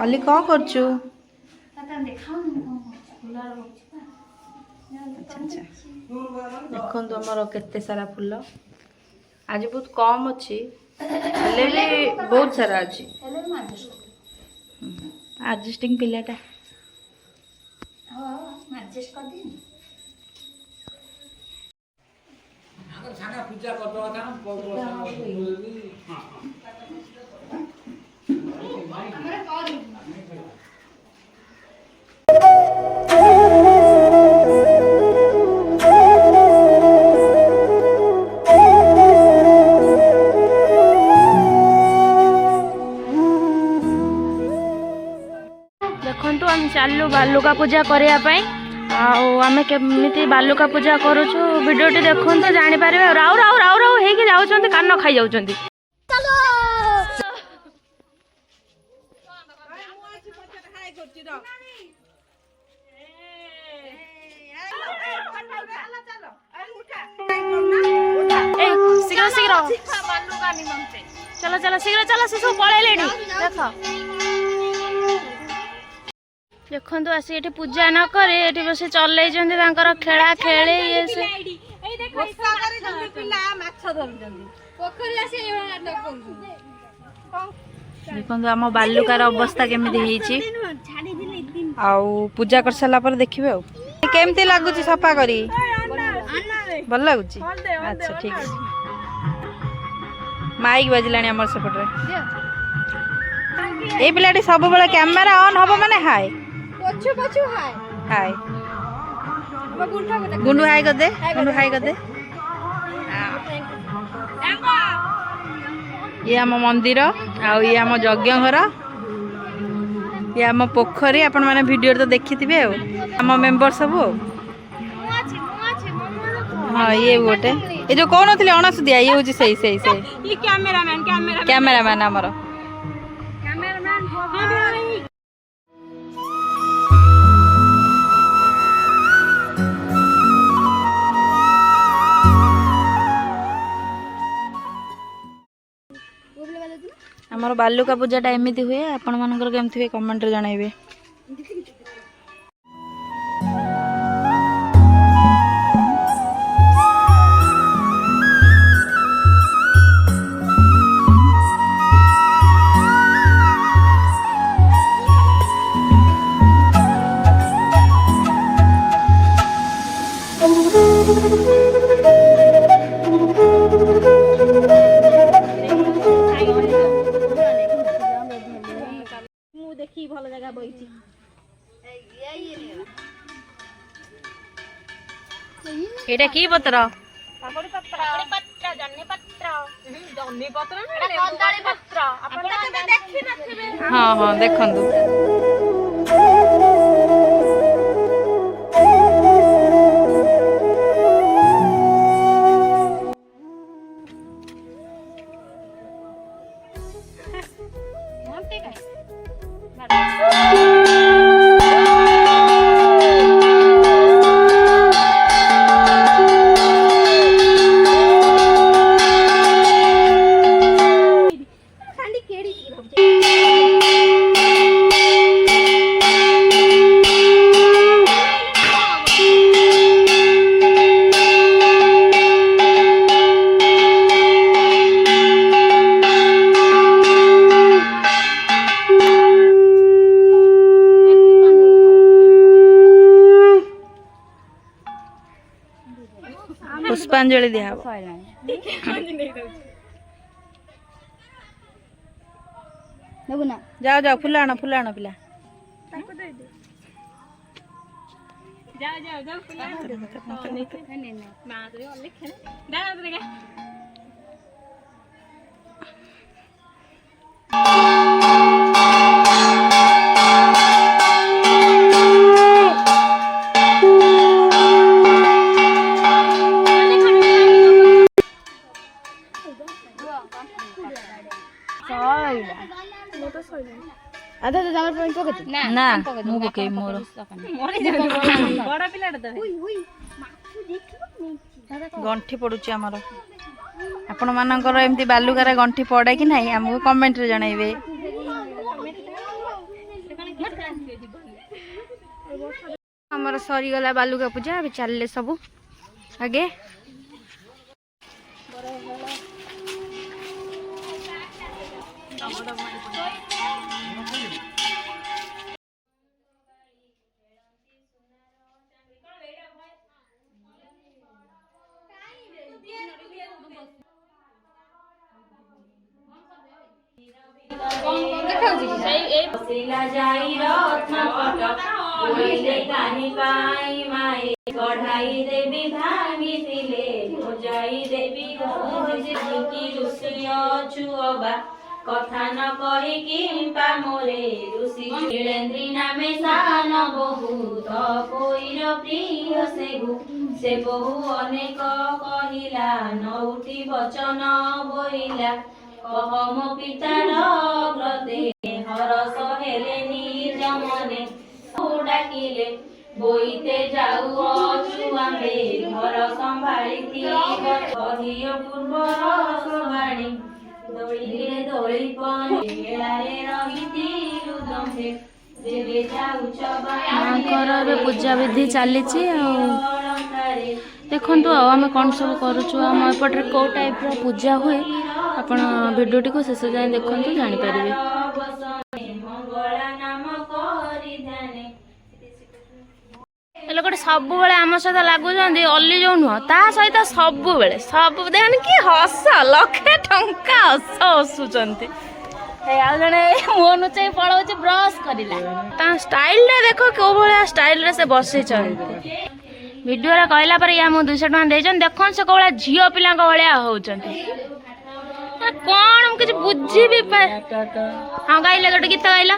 अली कौन करचु? अच्छा अच्छा देखो आमर केते सारा फूल आज बहुत कम अच्छी बहुत सारा अच्छी एडजस्टिंग पिलाटा पूजा देखु आम चलू बालुका पूजा करने आम केमी बालुका पूजा करुचु भिडियोटी देखु जापर राउ राउ राउ राउ हो कान खाई जाऊँ शीघ्र शीघ्र चलो चलो शीघ्र चलो से सब पलैले देख देखु आसी ये पूजा न करे ये बस चल खेला खेले ये से देखो आम बालुकार अवस्था केमिति पूजा कर सारा पर देखिए केमती लगुच सफा करी भल लगुच अच्छा ठीक है माइक बाजिलानी आम सेपटे ये पिलाटी सब बेले कैमेरा ऑन हम माने हाय हाय गुंडू हाय कर दे गुंडू हाय कर दे ये आम मंदिर ये आम यज्ञ घर ये आम पोखरी आपण माने वीडियो तो देखि थिबे आम मेंबर सब हाँ ये गोटे ये जो कौन थे अणसुदिया ये हूँ सही सही सही कैमेरामैन आमर आमर बालुका पूजाटा एमती हुए आपण मानकर केमती हुए कमेंट रे जणाइबे। एटा की पत्र काकड़ी पत्र जन्नी पत्र जन्नी पत्र कदली पत्र आपण देखि नथिबे हां हां देखंदु मोंटे काय पुष्पांजलि दिया जाओ जाओ फुला आना पिला जाओ जाओ जाओ फुला आधा तो जामर पॉइंट पकड़ ना मु पके मोर बड़ा पिलाटा तो गंठी पड़ुची आमर आपण मानकर एमती बालुगार गंठी पड़े कि नहीं हमको कमेंट रे जणाइबे। आमर सरीगला बालुका पूजा अभी चलले सब आगे कढ़ाई देवी भांगी तिले भोजाई देवी छुअबा कथा न कही किंपा मोरे ऋषि नीलेन्द्री नामे सान बहुत कोईर प्रिय सेगु से बहु अनेक कहिला नौटी वचन बोइला कह मो पितार व्रते हरस हेले निज मने डाकिले बोईते जाऊ अछुआमे घर संभाली कहियो पूर्वर सवाणी दोळीरे दोळी मेलारे रहितिलु दम्भे जेबे जाउछ बाकर पूजा विधि चली देखु आम कौन सब करुचु आम एपटे कौ टाइप पूजा हुए आपण भिडियोटी को शेष जाए देखु जानीपर गोटे सब आम सहित लगुच अली जो नुह ता सहित सब सब देखनी कि हस लक्षे टंका हस हसुंट जड़े मुह नुचाई पलाऊँ ब्रश कर स्टाइल देख कौ भाया स्टाइल से बसई भिडियो कहला पर या 200 टका देन देख से कौ झील पिला भाया होती कौन किसी बुझी भी हाँ गाइला गोटे गीत गाइला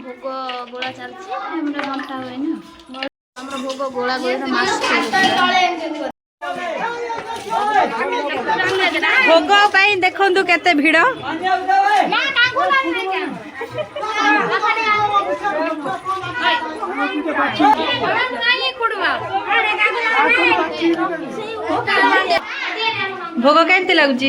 भोग गोला चलती बंटा हुए ना भोग गोला गोला भोग देखु केते भिड़ भोग केमती लगुच